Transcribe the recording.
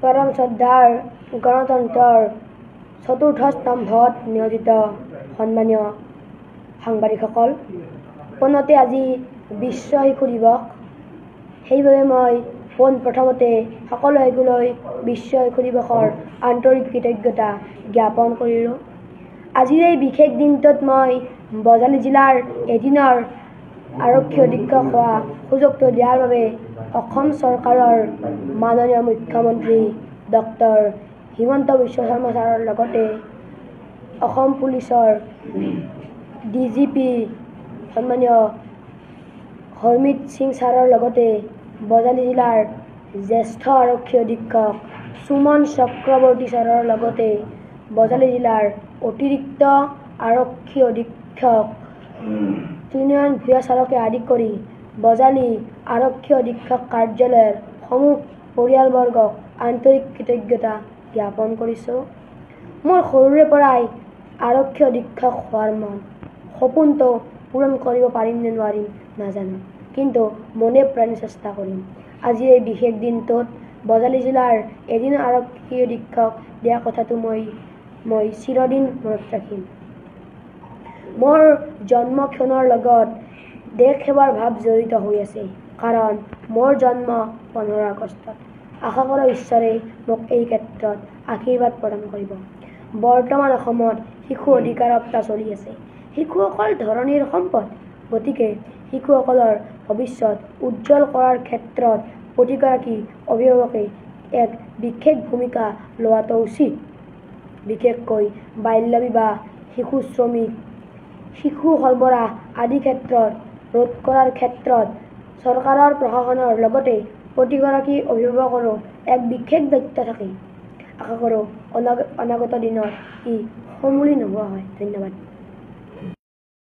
পৰম শ্ৰদ্ধাৰ গণতন্ত্ৰৰ চতুৰ্থ স্তম্ভত নিয়োজিত সন্মানীয় সাংবাদিকসকল, পোনতে আজি বিশ্ব শিশু দিৱস। সেইবাবে মই পোনপ্ৰথমতে সকলো শিশুলৈ বিশ্ব শিশু দিৱসৰ আন্তৰিক কৃতজ্ঞতা জ্ঞাপন কৰিলোঁ। আজিৰ এই বিশেষ দিনটোত মই বজালী জিলাৰ এদিনৰ আৰক্ষী অধীক্ষক হোৱা সুযোগটো দিয়াৰ বাবে অসম চৰকাৰৰ মাননীয় মুখ্যমন্ত্ৰী ডক্টৰ হিমন্ত বিশ্ব শৰ্মা ছাৰৰ লগতে অসম পুলিচৰ DGP সন্মানীয় হৰমিত সিং ছাৰৰ লগতে বজালী জিলাৰ জ্যেষ্ঠ আৰক্ষী অধীক্ষক সুমন চক্ৰৱৰ্তী ছাৰৰ লগতে বজালী জিলাৰ অতিৰিক্ত আৰক্ষী অধীক্ষক ত্ৰিনয়ন ভূঞা ছাৰকে আদি কৰি বজালী আৰক্ষী অধীক্ষক কাৰ্যালয়ৰ সমূহ পৰিয়ালবৰ্গক আন্তৰিক কৃতজ্ঞতা জ্ঞাপন কৰিছোঁ। মোৰ সৰুৰে পৰাই আৰক্ষী অধীক্ষক হোৱাৰ মন, সপোনটো পূৰণ কৰিব পাৰিম নে নোৱাৰিম নাজানো, কিন্তু মনে প্ৰাণে চেষ্টা কৰিম। আজি এই বিশেষ দিনটোত বজালী জিলাৰ এদিনৰ আৰক্ষী অধীক্ষক দিয়া কথাটো মই চিৰদিন মনত ৰাখিম। মোৰ জন্মক্ষণৰ লগত দেশ সেৱাৰ ভাৱ জড়িত হৈ আছে, কাৰণ মোৰ জন্ম 15 আগষ্টত। আশা কৰোঁ ঈশ্বৰে মোক এই ক্ষেত্ৰত আশীৰ্বাদ প্ৰদান কৰিব। বৰ্তমান অসমত শিশু অধিকাৰ সপ্তাহ চলি আছে। শিশুসকল ধৰণীৰ সম্পদ, গতিকে শিশুসকলৰ ভৱিষ্যত উজ্জ্বল কৰাৰ ক্ষেত্ৰত প্ৰতিগৰাকী অভিভাৱকে এক বিশেষ ভূমিকা লোৱাটো উচিত। বিশেষকৈ বাল্য বিবাহ, শিশু শ্ৰমিক, শিশু সৰবৰাহ আদি ক্ষেত্ৰত ৰোধ কৰাৰ ক্ষেত্ৰত চৰকাৰৰ প্ৰশাসনৰ লগতে প্ৰতিগৰাকী অভিভাৱকৰো এক বিশেষ দায়িত্ব থাকে। আশা কৰোঁ অনাগত দিনত ই সমূলি নোহোৱা হয়। ধন্যবাদ।